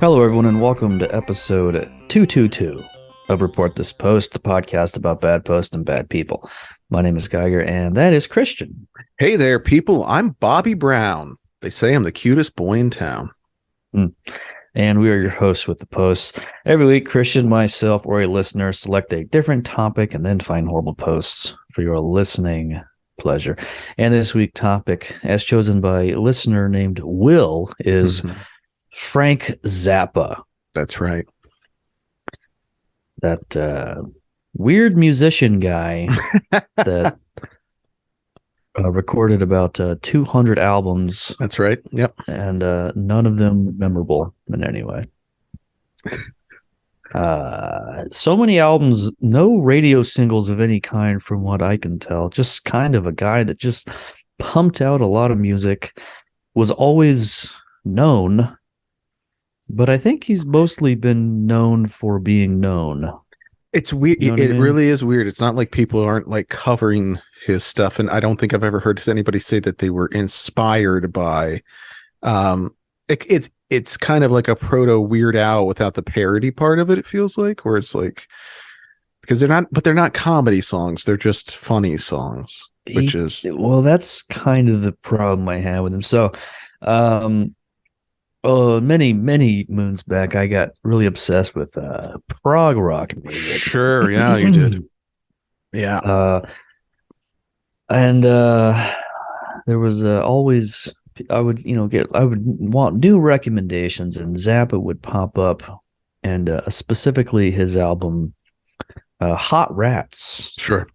Hello, everyone, and welcome to episode 222 of Report This Post, the podcast about bad posts and bad people. My name is Geiger, and that is Christian. Hey there, people. I'm Bobby Brown. They say I'm the cutest boy in town. And we are your hosts with the posts. Every week, Christian, myself, or a listener select a different topic and then find horrible posts for your listening pleasure. And this week's topic, as chosen by a listener named Will, is Frank Zappa. That's right. That weird musician guy that recorded about 200 albums. That's right. Yep. And none of them memorable in any way. So many albums, no radio singles of any kind from what I can tell. Just kind of a guy that just pumped out a lot of music, was always known. But I think he's mostly been known for being known. It's weird. You know It really is weird. It's not like people aren't like covering his stuff. And I don't think I've ever heard anybody say that they were inspired by. It's kind of like a proto Weird Al without the parody part of it. It feels like, where it's like, because they're not comedy songs. They're just funny songs, well, that's kind of the problem I have with him. So, many moons back, I got really obsessed with prog rock music. Sure, yeah, you did. Yeah. And there was always, I would want new recommendations, and Zappa would pop up, and specifically his album Hot Rats. Sure.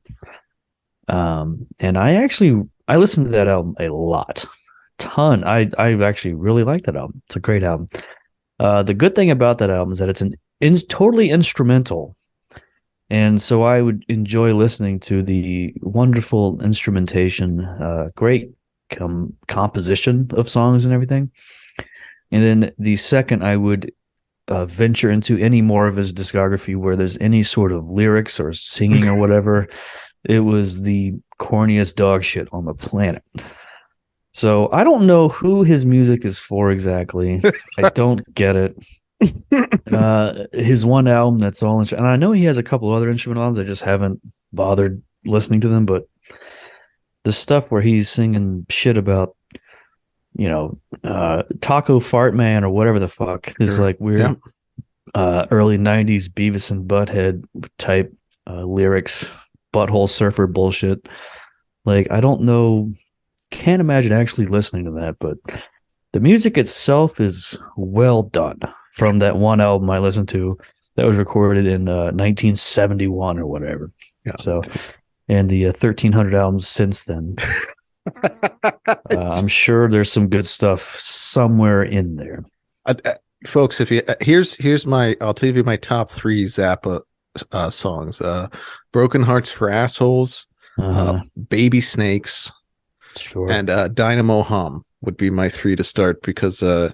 And I listened to that album a lot. Ton. I actually really like that album. It's a great album. The good thing about that album is that it's totally instrumental, and so I would enjoy listening to the wonderful instrumentation, great composition of songs and everything. And then the second I would venture into any more of his discography where there's any sort of lyrics or singing or whatever, it was the corniest dog shit on the planet. So I don't know who his music is for exactly. I don't get it. His one album that's all and I know he has a couple other instrumental albums. I just haven't bothered listening to them. But the stuff where he's singing shit about, Taco Fart Man or whatever the fuck, this like weird early 90s Beavis and Butthead type lyrics, butthole surfer bullshit. Like, I don't know. Can't imagine actually listening to that, but the music itself is well done from that one album I listened to that was recorded in 1971 or whatever. Yeah. So, and the 1,300 albums since then. I'm sure there's some good stuff somewhere in there. Folks, if you I'll tell you my top 3 Zappa songs. Broken Hearts for Assholes, Baby Snakes. Sure. And Dynamo Hum would be my 3 to start, because 2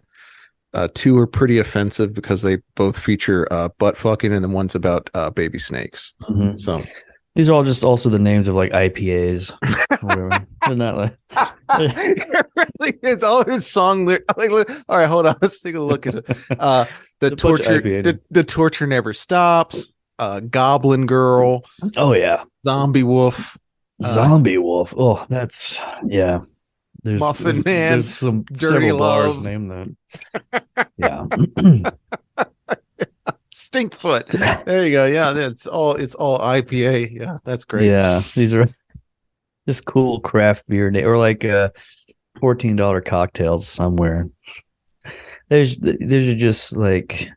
are pretty offensive because they both feature butt fucking, and the one's about baby snakes. Mm-hmm. So these are all just also the names of like IPAs. Whatever. They're not like it's all his song. Like, all right, hold on, let's take a look at it. The torture never stops. Goblin Girl. Oh yeah. Zombie Wolf. Zombie Wolf. Oh, that's yeah. Muffin Man. There's some Dirty several bars Love. named that. Yeah. Stinkfoot. There you go. Yeah, it's all IPA. Yeah, that's great. Yeah, these are just cool craft beer or like $14 cocktails somewhere. There's just like,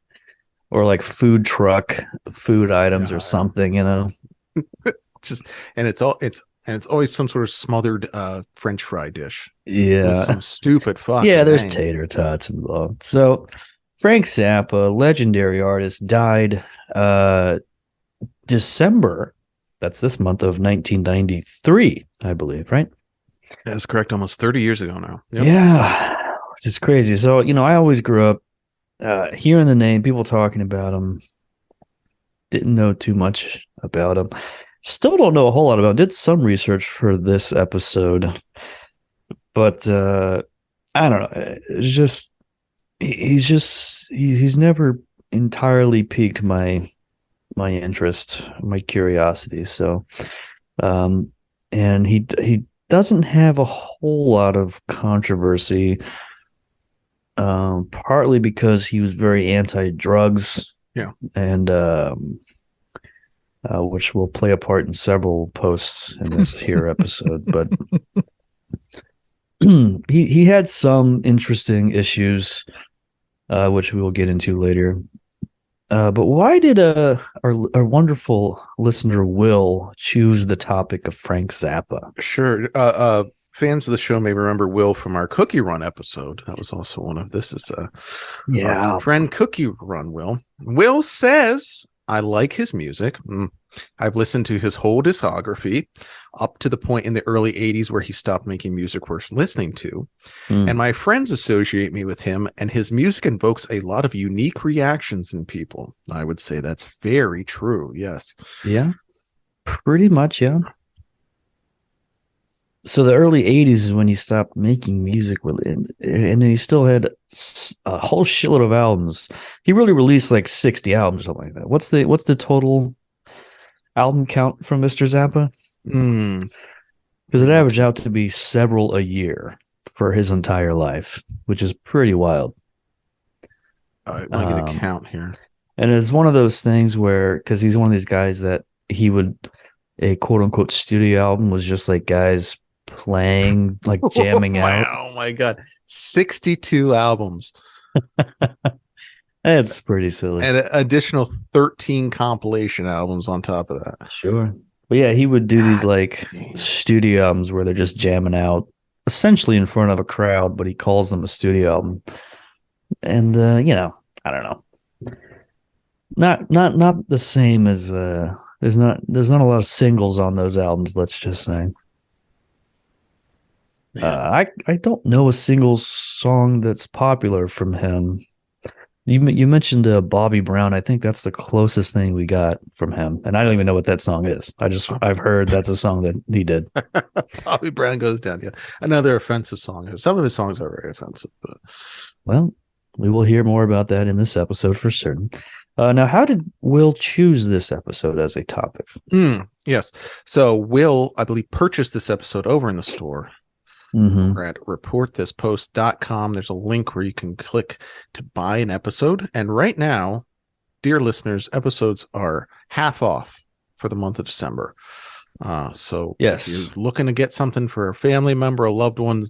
or like food truck food items or something, Just, and it's And it's always some sort of smothered French fry dish with Yeah. some stupid Yeah, fucking there's name. tater tots involved. So Frank Zappa, legendary artist, died December. That's this month of 1993, I believe, right? That is correct. Almost 30 years ago now. Yep. Yeah, which is crazy. So, I always grew up hearing the name, people talking about him, didn't know too much about him. Still don't know a whole lot about him. Did some research for this episode, but I don't know. It's just he's never entirely piqued my interest, my curiosity. So, um, and he doesn't have a whole lot of controversy, partly because he was very anti-drugs, Yeah. and which will play a part in several posts in this here episode. But he had some interesting issues, which we will get into later. But why did our wonderful listener Will choose the topic of Frank Zappa? Sure. Fans of the show may remember Will from our Cookie Run episode. That was also one of this is our friend Cookie Run. Will says, I like his music. I've listened to his whole discography up to the point in the early 80s where he stopped making music worth listening to. And my friends associate me with him, and his music invokes a lot of unique reactions in people. I would say that's very true. Yes. Yeah, pretty much. Yeah. So the early 80s is when he stopped making music, and then he still had a whole shitload of albums. He really released like 60 albums, something like that. What's the total album count from Mr. Zappa? Because it averaged out to be several a year for his entire life, which is pretty wild. All right, let me get a count here. And it's one of those things where, because he's one of these guys that a quote unquote studio album was just like guys playing, like jamming out. Oh my God. 62 albums. That's pretty silly. And an additional 13 compilation albums on top of that. Sure. But yeah, he would do these like studio albums where they're just jamming out essentially in front of a crowd, but he calls them a studio album. And I don't know. Not the same as there's not a lot of singles on those albums, let's just say. I don't know a single song that's popular from him. You mentioned Bobby Brown. I think that's the closest thing we got from him, and I don't even know what that song is. I've heard that's a song that he did. Bobby Brown Goes Down. Yeah, another offensive song. Some of his songs are very offensive, but well, we will hear more about that in this episode for certain. Now, how did Will choose this episode as a topic? Yes, so Will, I believe, purchased this episode over in the store. We're at reportthispost.com. There's a link where you can click to buy an episode. And right now, dear listeners, episodes are half off for the month of December. So yes, if you're looking to get something for a family member, a loved one,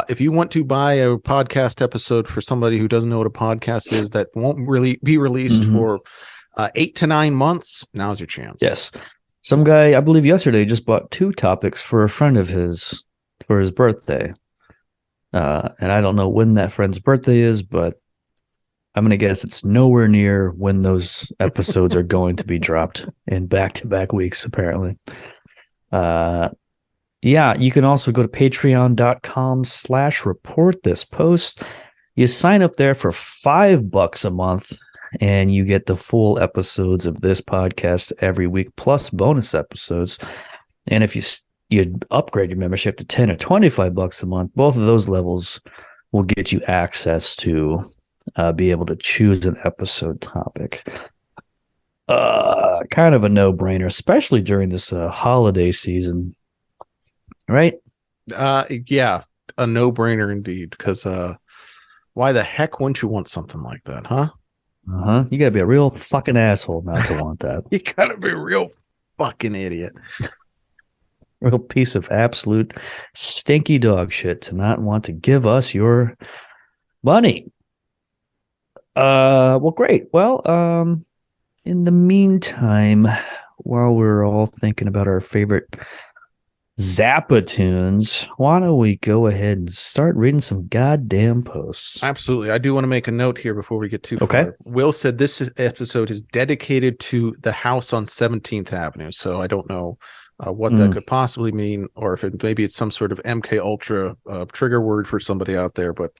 if you want to buy a podcast episode for somebody who doesn't know what a podcast is that won't really be released for 8 to 9 months, now's your chance. Yes. Some guy, I believe yesterday, just bought 2 topics for a friend of his for his birthday. And I don't know when that friend's birthday is, but I'm going to guess it's nowhere near when those episodes are going to be dropped in back-to-back weeks, apparently. Yeah, you can also go to patreon.com/reportthispost. You sign up there for $5 a month, and you get the full episodes of this podcast every week, plus bonus episodes. And if you upgrade your membership to $10 or $25 a month, both of those levels will get you access to be able to choose an episode topic. Kind of a no-brainer, especially during this holiday season, right? Yeah, a no-brainer indeed, because why the heck wouldn't you want something like that, huh? You gotta be a real fucking asshole not to want that. You gotta be a real fucking idiot. Real piece of absolute stinky dog shit to not want to give us your money. Well, great. Well, in the meantime, while we're all thinking about our favorite Zappa tunes. Why don't we go ahead and start reading some goddamn posts? Absolutely. I do want to make a note here before we get too far. Will said this episode is dedicated to the house on 17th Avenue. So I don't know what that could possibly mean, or if maybe it's some sort of MK Ultra trigger word for somebody out there. But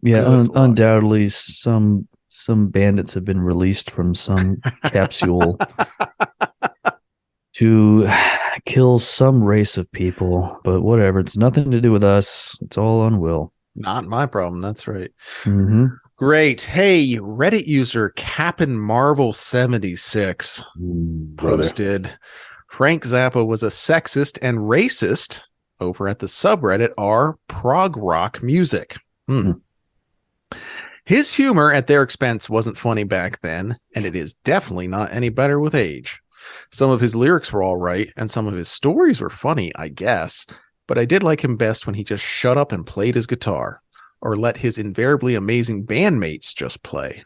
undoubtedly some bandits have been released from some capsule to kill some race of people, but whatever. It's nothing to do with us. It's all on Will. Not my problem. That's right. Mm-hmm. Great. Hey, Reddit user Cap'n Marvel 76 posted Frank Zappa was a sexist and racist over at the subreddit r prog rock music. His humor at their expense wasn't funny back then, and it is definitely not any better with age. Some of his lyrics were all right, and some of his stories were funny, I guess, but I did like him best when he just shut up and played his guitar, or let his invariably amazing bandmates just play.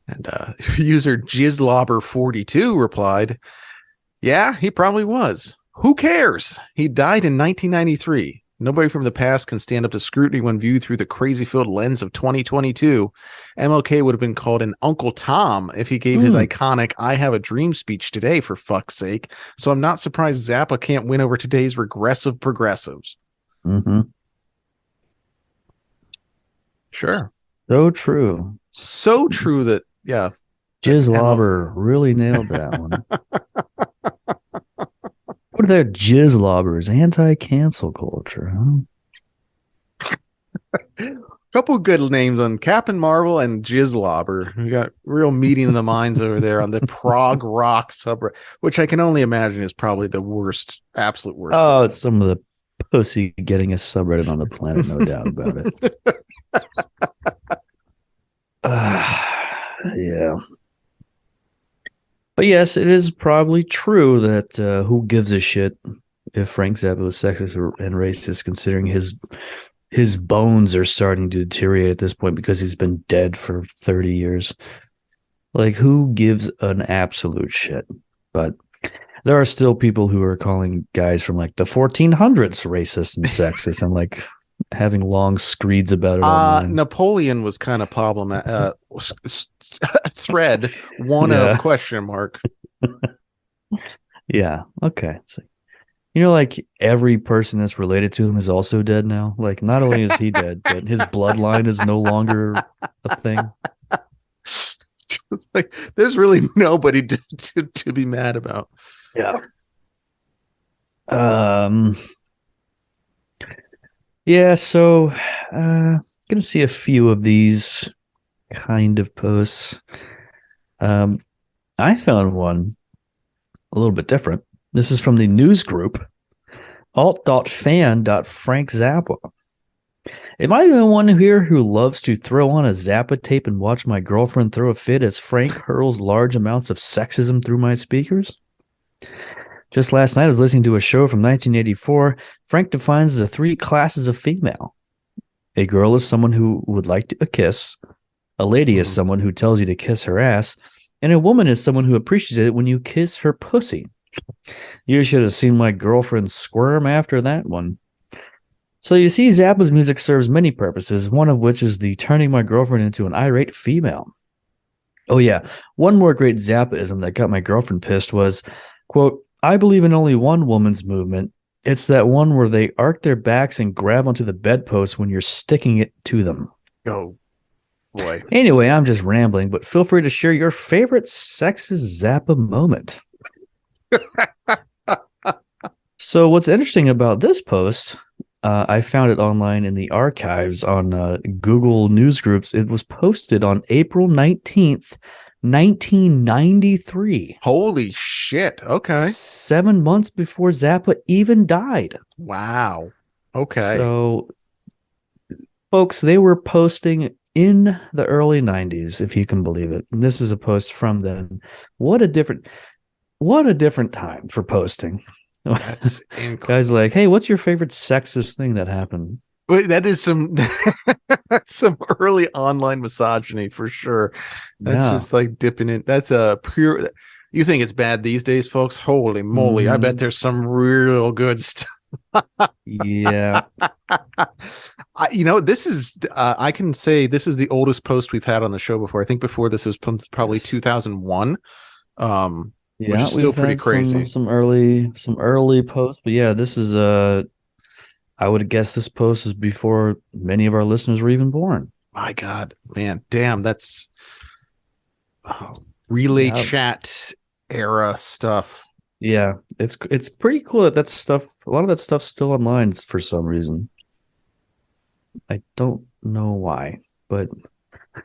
And user Jizzlobber42 replied, yeah, he probably was. Who cares? He died in 1993. Nobody from the past can stand up to scrutiny when viewed through the crazy-filled lens of 2022. MLK would have been called an Uncle Tom if he gave his iconic I Have a Dream speech today, for fuck's sake. So I'm not surprised Zappa can't win over today's regressive progressives. Mm-hmm. Sure. So true. So true that, yeah. Jizzlobber really nailed that one. What are their jizzlobbers? Anti-cancel culture, huh? Couple good names on Captain Marvel and Jizzlobber. We got real meeting of the minds over there on the prog rock subreddit, which I can only imagine is probably the worst, absolute worst. Oh, it's some of the pussy getting a subreddit on the planet, no doubt about it. Yeah. But yes, it is probably true that who gives a shit if Frank Zappa was sexist and racist, considering his bones are starting to deteriorate at this point because he's been dead for 30 years. Like, who gives an absolute shit? But there are still people who are calling guys from like the 1400s racist and sexist and like having long screeds about it online. Napoleon was kind of problematic. Thread one of question mark. Yeah. Okay. So, like every person that's related to him is also dead now. Like, not only is he dead, but his bloodline is no longer a thing. Like, there's really nobody to be mad about. Yeah. Yeah. So, gonna see a few of these kind of posts. I found one a little bit different. This is from the news group alt.fan.Frank Zappa. Am I the one here who loves to throw on a Zappa tape and watch my girlfriend throw a fit as Frank hurls large amounts of sexism through my speakers? Just last night, I was listening to a show from 1984. Frank defines the three classes of female. A girl is someone who would like a kiss. A lady is someone who tells you to kiss her ass. And a woman is someone who appreciates it when you kiss her pussy. You should have seen my girlfriend squirm after that one. So you see, Zappa's music serves many purposes, one of which is the turning my girlfriend into an irate female. Oh yeah, one more great Zappaism that got my girlfriend pissed was, quote, I believe in only one woman's movement. It's that one where they arc their backs and grab onto the bedpost when you're sticking it to them. Oh, boy. Anyway, I'm just rambling, but feel free to share your favorite sexist Zappa moment. So what's interesting about this post, I found it online in the archives on Google News Groups. It was posted on April 19th, 1993. Holy shit. Okay. 7 months before Zappa even died. Wow. Okay. So, folks, they were posting in the early 90s, if you can believe it. And this is a post from then. What a different time for posting. That's incredible. Guys like, hey, what's your favorite sexist thing that happened? Wait, that is that's some early online misogyny for sure. That's just like dipping in. That's a pure. You think it's bad these days, folks? Holy moly. I bet there's some real good stuff. Yeah. This is, I can say this is the oldest post we've had on the show before. I think before this was probably 2001, which is still pretty crazy. Some early posts, but yeah, this is I would guess this post is before many of our listeners were even born. My God, man, damn, that's relay chat era stuff. Yeah, it's pretty cool that stuff. A lot of that stuff's still online for some reason. I don't know why, but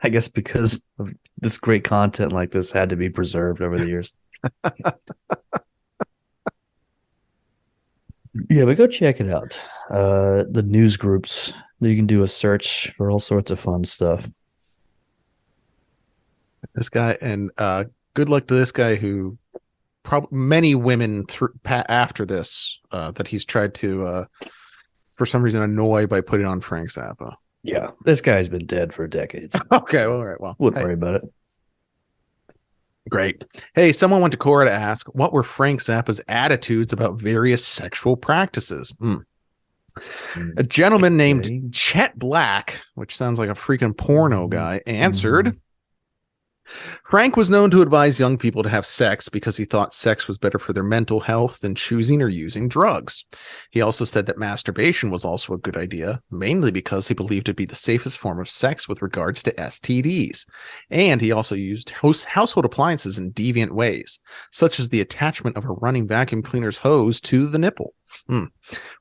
I guess because of this great content like this had to be preserved over the years. Yeah, but go check it out. The news groups. You can do a search for all sorts of fun stuff. This guy, and good luck to this guy who probably many women after this that he's tried to for some reason annoy by putting on Frank Zappa. Yeah, this guy's been dead for decades. Okay, all right, well, wouldn't worry about it. Great. Hey, someone went to Quora to ask, what were Frank Zappa's attitudes about various sexual practices? A gentleman named Chet Black, which sounds like a freaking porno guy, answered, Frank was known to advise young people to have sex because he thought sex was better for their mental health than choosing or using drugs. He also said that masturbation was also a good idea, mainly because he believed it'd be the safest form of sex with regards to STDs. And he also used household appliances in deviant ways, such as the attachment of a running vacuum cleaner's hose to the nipple.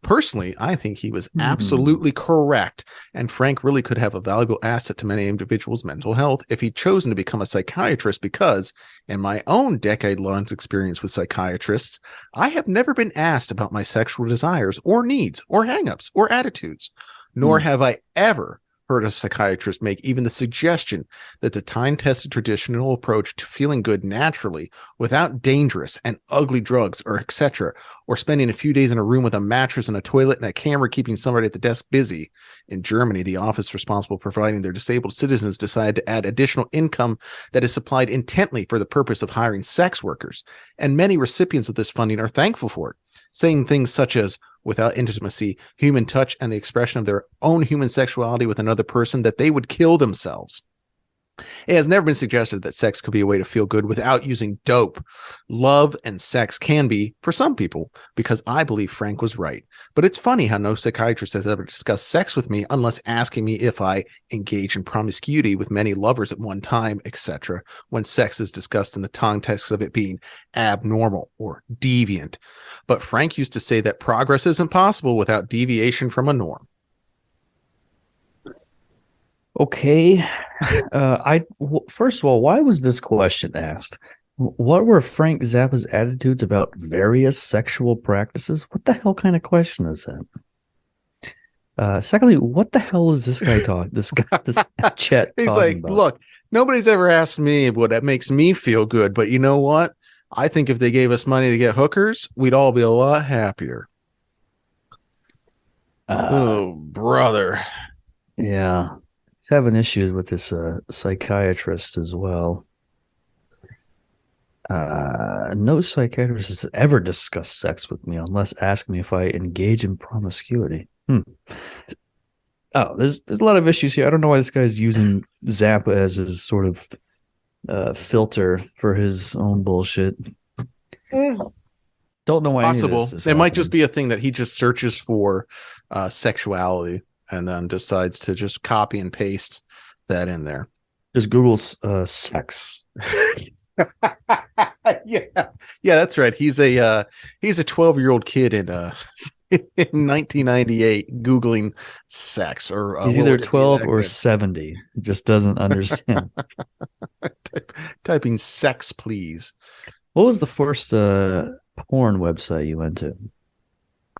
Personally, I think he was absolutely correct, and Frank really could have a valuable asset to many individuals' mental health if he'd chosen to become a psychiatrist because, in my own decade-long experience with psychiatrists, I have never been asked about my sexual desires or needs or hang-ups or attitudes, nor have I ever heard a psychiatrist make even the suggestion that the time-tested traditional approach to feeling good naturally without dangerous and ugly drugs or etc., or spending a few days in a room with a mattress and a toilet and a camera keeping somebody at the desk busy. In Germany, the office responsible for providing their disabled citizens decided to add additional income that is supplied intently for the purpose of hiring sex workers, and many recipients of this funding are thankful for it, saying things such as, without intimacy, human touch, and the expression of their own human sexuality with another person, that they would kill themselves. It has never been suggested that sex could be a way to feel good without using dope. Love and sex can be, for some people, because I believe Frank was right. But it's funny how no psychiatrist has ever discussed sex with me unless asking me if I engage in promiscuity with many lovers at one time, etc., when sex is discussed in the context of it being abnormal or deviant. But Frank used to say that progress isn't possible without deviation from a norm. Okay. First of all, why was this question asked? What were Frank Zappa's attitudes about various sexual practices? What the hell kind of question is that? Secondly, what the hell is this guy talking? This Chet. He's like, about? Look, nobody's ever asked me what that makes me feel good, but you know what? I think if they gave us money to get hookers, we'd all be a lot happier. Oh, brother. Yeah. He's having issues with this psychiatrist as well. No psychiatrist has ever discussed sex with me unless asked me if I engage in promiscuity. Oh, there's a lot of issues here. I don't know why this guy's using Zappa as his sort of filter for his own bullshit. Don't know why. Possible. It might just be a thing that he just searches for sexuality and then decides to just copy and paste that in there. Just Google's sex. yeah, that's right. He's a 12-year-old kid in 1998 Googling sex, or he's either 12 or 70. He just doesn't understand. Typing sex, please. What was the first porn website you went to?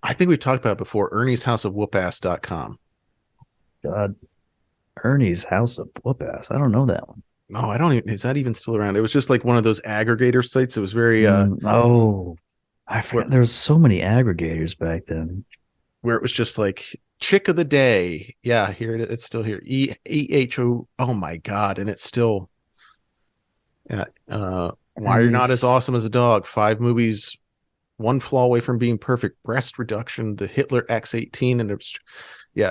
I think we've talked about it before. Ernie'sHouseOfWhoopAss.com. God, Ernie's House of Whoop-Ass. I don't know that one. No, I don't even. Is that even still around? It was just like one of those aggregator sites. It was very. I forgot. There was so many aggregators back then. Where it was just like chick of the day. Yeah, here it's still here. EHO. Oh my god, and it's still. Yeah. Why you're not as awesome as a dog. 5 movies, one flaw away from being perfect. Breast reduction, the Hitler X18, and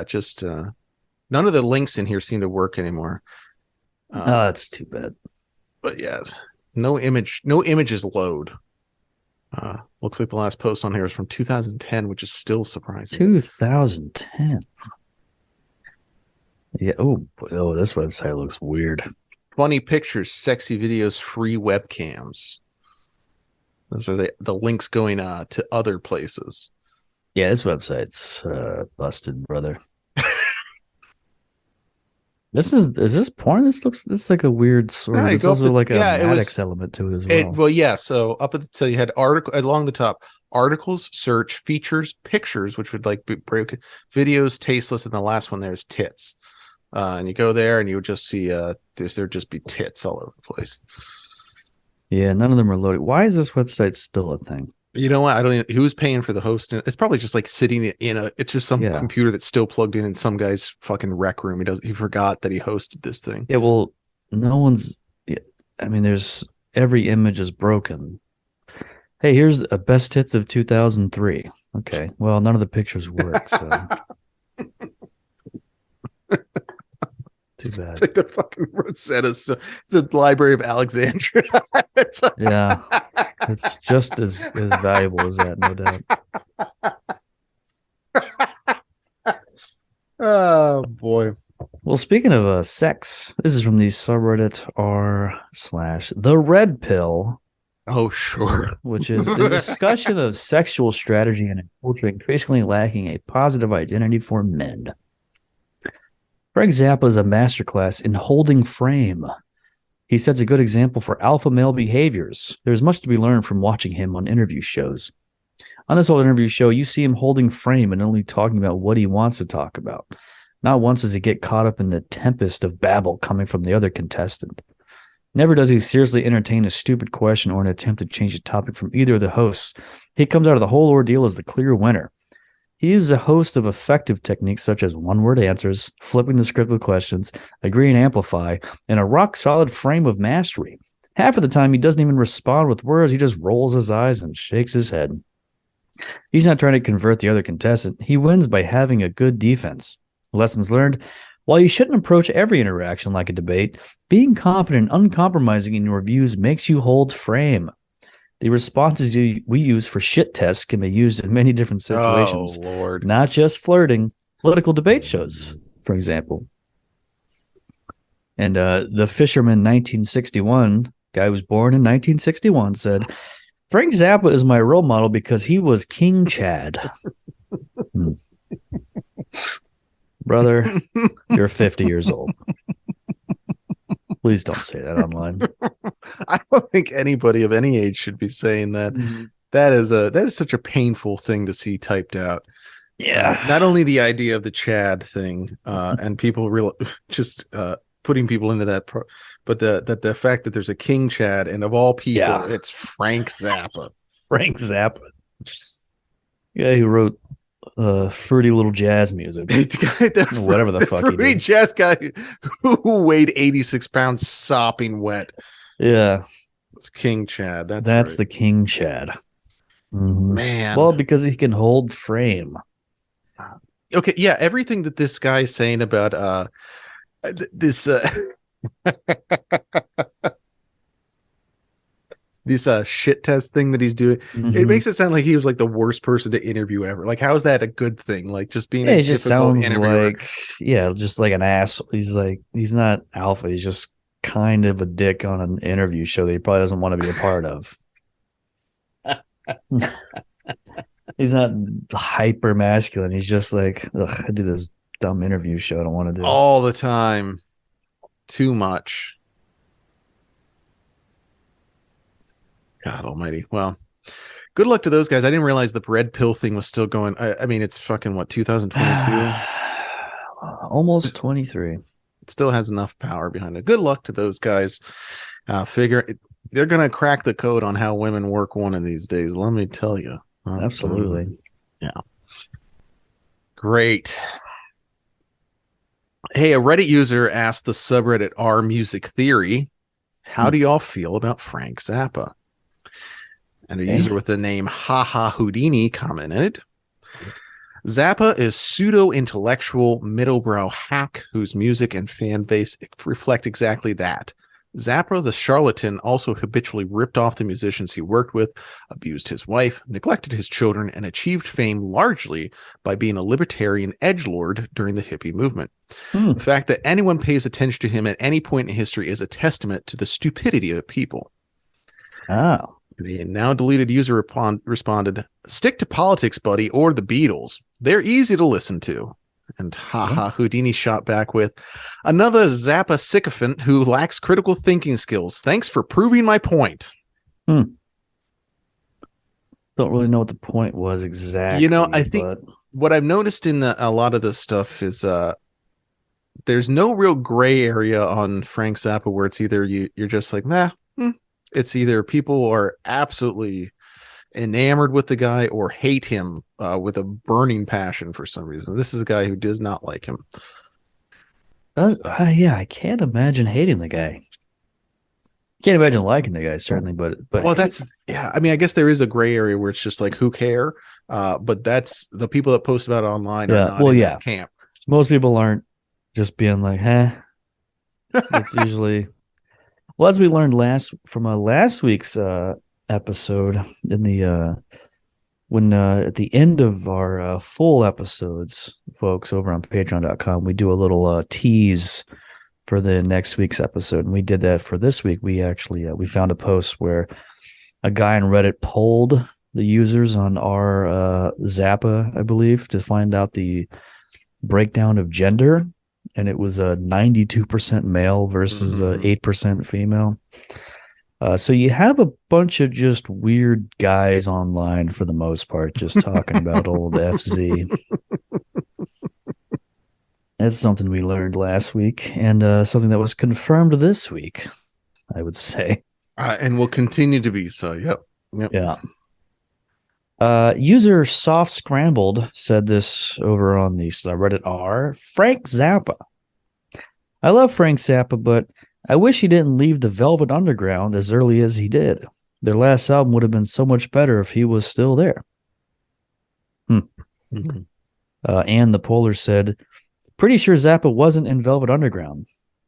just none of the links in here seem to work anymore. That's too bad. But yeah, no images load. Looks like the last post on here is from 2010, which is still surprising. 2010. Yeah. Oh, this website looks weird. Funny pictures, sexy videos, free webcams. Those are the links going to other places. Yeah, this website's busted, brother. Is this porn? This is like a weird sort of. It's also like a Maddox element to it as well. So so you had along the top, articles, search, features, pictures, which would like be broken, videos, tasteless, and the last one there is tits. And you go there and you would just see there'd just be tits all over the place. Yeah, none of them are loaded. Why is this website still a thing? You know what? I don't even, who's paying for the hosting. It's probably just like sitting it's just some computer that's still plugged in some guy's fucking rec room. He forgot that he hosted this thing. Yeah, well, no one's, I mean, every image is broken. Hey, here's a best hits of 2003. Okay, well, none of the pictures work, so. Too bad. It's like the fucking Rosetta Stone. It's the Library of Alexandria. Yeah, it's just as valuable as that, no doubt. Oh boy. Well, speaking of sex, this is from the subreddit r/the red pill. Oh, sure. Which is a discussion of sexual strategy in a culture increasingly lacking a positive identity for men. Frank Zappa is a masterclass in holding frame. He sets a good example for alpha male behaviors. There's much to be learned from watching him on interview shows. On this old interview show, you see him holding frame and only talking about what he wants to talk about. Not once does he get caught up in the tempest of babble coming from the other contestant. Never does he seriously entertain a stupid question or an attempt to change the topic from either of the hosts. He comes out of the whole ordeal as the clear winner. He uses a host of effective techniques such as one-word answers, flipping the script with questions, agree and amplify, and a rock-solid frame of mastery. Half of the time, he doesn't even respond with words. He just rolls his eyes and shakes his head. He's not trying to convert the other contestant. He wins by having a good defense. Lessons learned: while you shouldn't approach every interaction like a debate, being confident and uncompromising in your views makes you hold frame. The responses we use for shit tests can be used in many different situations. Oh, Lord. Not just flirting, political debate shows, for example. And the Fisherman 1961, guy who was born in 1961, said, Frank Zappa is my role model because he was King Chad. Brother, you're 50 years old. Please don't say that online. I don't think anybody of any age should be saying that. Mm-hmm. That is such a painful thing to see typed out. Yeah. Not only the idea of the Chad thing and people putting people into that, but the fact that there's a King Chad and of all people, it's Frank Zappa. Frank Zappa. Yeah, he wrote fruity little jazz music. Whatever the fuck he did. Jazz guy who weighed 86 pounds sopping wet. Yeah. It's King Chad. That's right. The King Chad. Mm-hmm. Man. Well, because he can hold frame. Okay, yeah, everything that this guy's saying about this this shit test thing that he's doing, it makes it sound like he was like the worst person to interview ever. Like, how is that a good thing? Like, just being a just sounds interviewer. Just like an asshole. He's not alpha. He's just kind of a dick on an interview show that he probably doesn't want to be a part of. He's not hyper masculine. He's just like, I do this dumb interview show I don't want to do all the time. Too much. God almighty. Well, good luck to those guys. I didn't realize the red pill thing was still going. I mean, it's fucking 2022? Almost 23. It still has enough power behind it. Good luck to those guys. They're going to crack the code on how women work one of these days. Let me tell you. Absolutely. Yeah. Great. Hey, a Reddit user asked the subreddit r music theory, How do y'all feel about Frank Zappa? And a user with the name Haha Houdini commented, Zappa is pseudo-intellectual, middlebrow hack whose music and fan base reflect exactly that. Zappa, the charlatan, also habitually ripped off the musicians he worked with, abused his wife, neglected his children, and achieved fame largely by being a libertarian edgelord during the hippie movement. The fact that anyone pays attention to him at any point in history is a testament to the stupidity of people. Oh. The now deleted user responded, stick to politics, buddy, or the Beatles. They're easy to listen to. And haha, Houdini shot back with, another Zappa sycophant who lacks critical thinking skills. Thanks for proving my point. Don't really know what the point was exactly. You know, I think what I've noticed in a lot of this stuff is there's no real gray area on Frank Zappa where it's either you're just like, nah, it's either people are absolutely enamored with the guy or hate him with a burning passion for some reason. This is a guy who does not like him. Yeah, I can't imagine hating the guy. Can't imagine liking the guy, certainly, but well, that's I mean, I guess there is a gray area where it's just like, who care? But that's the people that post about it online are not in that camp. Most people aren't just being like, It's usually, well, as we learned from last week's episode in the when at the end of our full episodes, folks, over on patreon.com, we do a little tease for the next week's episode, and we did that for this week. We actually we found a post where a guy on Reddit polled the users on our Zappa, I believe, to find out the breakdown of gender, and it was a 92% male versus 8% female. So you have a bunch of just weird guys online for the most part, just talking about old FZ. That's something we learned last week, and something that was confirmed this week, I would say. And will continue to be so. Yep. Yeah. User Soft Scrambled said this over on the Reddit R. Frank Zappa. I love Frank Zappa, but I wish he didn't leave the Velvet Underground as early as he did. Their last album would have been so much better if he was still there. And the Polar said, pretty sure Zappa wasn't in Velvet Underground.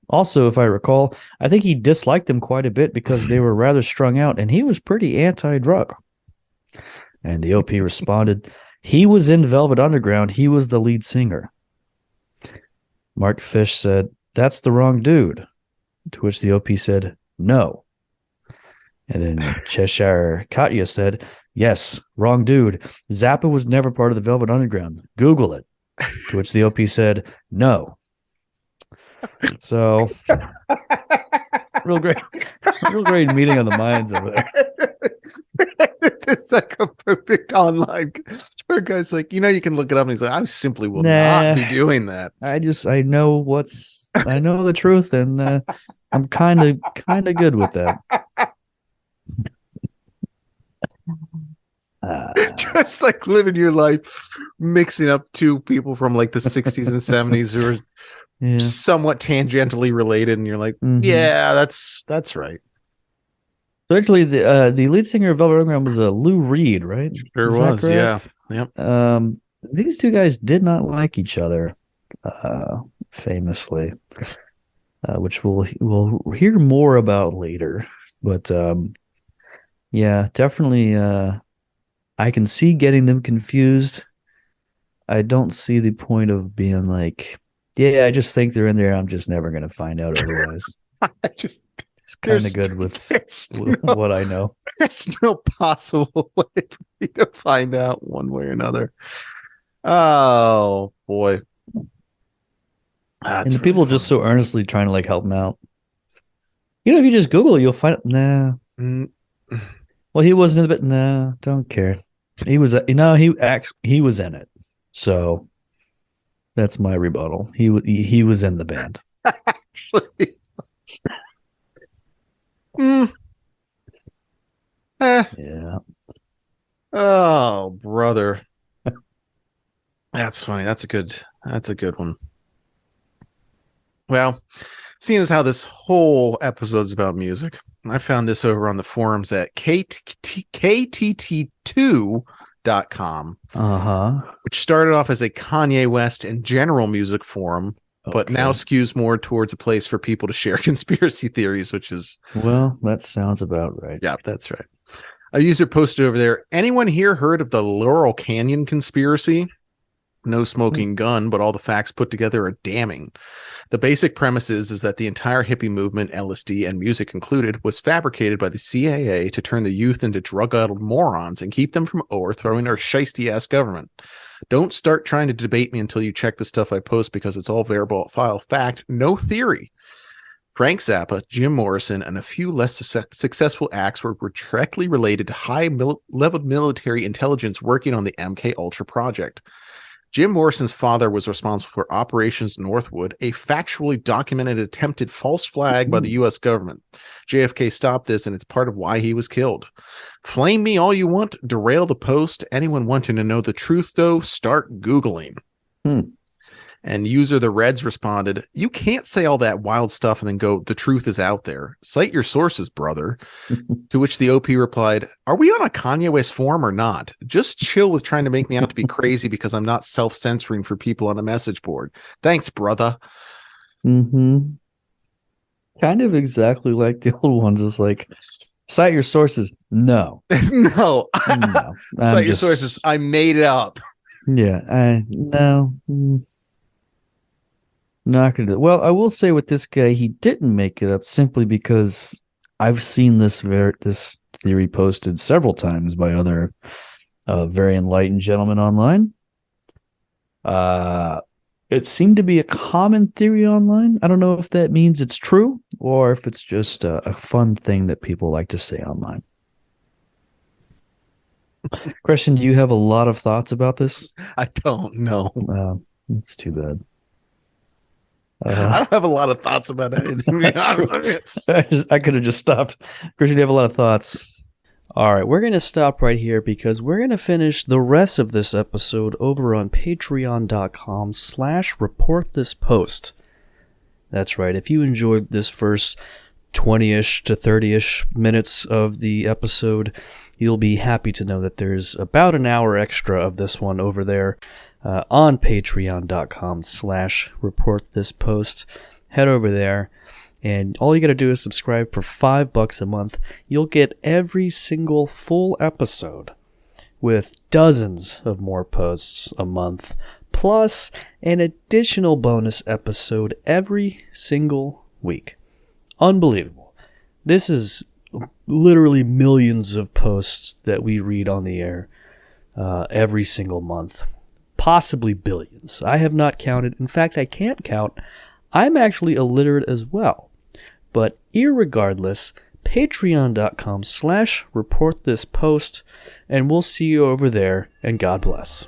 Also, if I recall, I think he disliked them quite a bit because they were rather strung out, and he was pretty anti-drug. And the OP responded, he was in Velvet Underground. He was the lead singer. Mark Fish said, that's the wrong dude. To which the OP said, no. And then Cheshire Katya said, yes, wrong dude. Zappa was never part of the Velvet Underground. Google it. To which the OP said, no. So, real great meeting of the minds over there. It's like a perfect online. Where guy's like, you can look it up, and he's like, I simply will not be doing that. I know the truth, and I'm kind of good with that. Just like living your life, mixing up two people from like the 60s and 70s who are somewhat tangentially related, and you're like, yeah, that's right. So actually, the lead singer of Velvet Underground was Lou Reed, right? Sure was, yeah. Yep. These two guys did not like each other, famously, which we'll hear more about later. But yeah, definitely, I can see getting them confused. I don't see the point of being like, yeah, I just think they're in there. I'm just never going to find out otherwise. It's kind of good with what I know. There's no possible way for me to find out one way or another. Oh, boy. And the people just so earnestly trying to like help them out. If you just Google it, you'll find it. Nah. Well, he wasn't in the bit. Nah, don't care. He was, he was in it. So that's my rebuttal. He was in the band. Actually. Yeah. Oh, brother. That's funny. That's a good one. Well, Seeing as how this whole episode's about music, I found this over on the forums at ktt2.com, which started off as a Kanye West and general music forum, but now skews more towards a place for people to share conspiracy theories, which is... Well, that sounds about right. Yeah, that's right. A user posted over there, anyone here heard of the Laurel Canyon conspiracy? No smoking gun, but all the facts put together are damning. The basic premise is that the entire hippie movement, LSD and music included, was fabricated by the CIA to turn the youth into drug-addled morons and keep them from overthrowing our shiesty-ass government. Don't start trying to debate me until you check the stuff I post because it's all verifiable file fact, no theory. Frank Zappa, Jim Morrison, and a few less successful acts were directly related to high-level military intelligence working on the MK Ultra project. Jim Morrison's father was responsible for Operations Northwood, a factually documented attempted false flag by the U.S. government. JFK stopped this, and it's part of why he was killed. Flame me all you want, derail the post. Anyone wanting to know the truth, though, start Googling. And user the Reds responded, you can't say all that wild stuff and then go, the truth is out there. Cite your sources, brother. To which the OP replied, are we on a Kanye West forum or not? Just chill with trying to make me out to be crazy because I'm not self-censoring for people on a message board. Thanks, brother. Kind of exactly like the old ones. It's like, cite your sources. No. No. Cite your just... sources. I made it up. Yeah. No. Not gonna do. Well, I will say with this guy, he didn't make it up simply because I've seen this theory posted several times by other very enlightened gentlemen online. It seemed to be a common theory online. I don't know if that means it's true or if it's just a fun thing that people like to say online. Christian, do you have a lot of thoughts about this? I don't know. It's too bad. I don't have a lot of thoughts about anything. I could have just stopped. Christian, you have a lot of thoughts. All right, we're going to stop right here because we're going to finish the rest of this episode over on patreon.com/reportthispost. That's right. If you enjoyed this first 20-ish to 30-ish minutes of the episode, you'll be happy to know that there's about an hour extra of this one over there. On patreon.com/reportthispost. Head over there, and all you got to do is subscribe for $5 a month. You'll get every single full episode with dozens of more posts a month, plus an additional bonus episode every single week. Unbelievable. This is literally millions of posts that we read on the air every single month. Possibly billions. I have not counted. In fact, I can't count. I'm actually illiterate as well. But irregardless, patreon.com/reportthispost, and we'll see you over there, and God bless.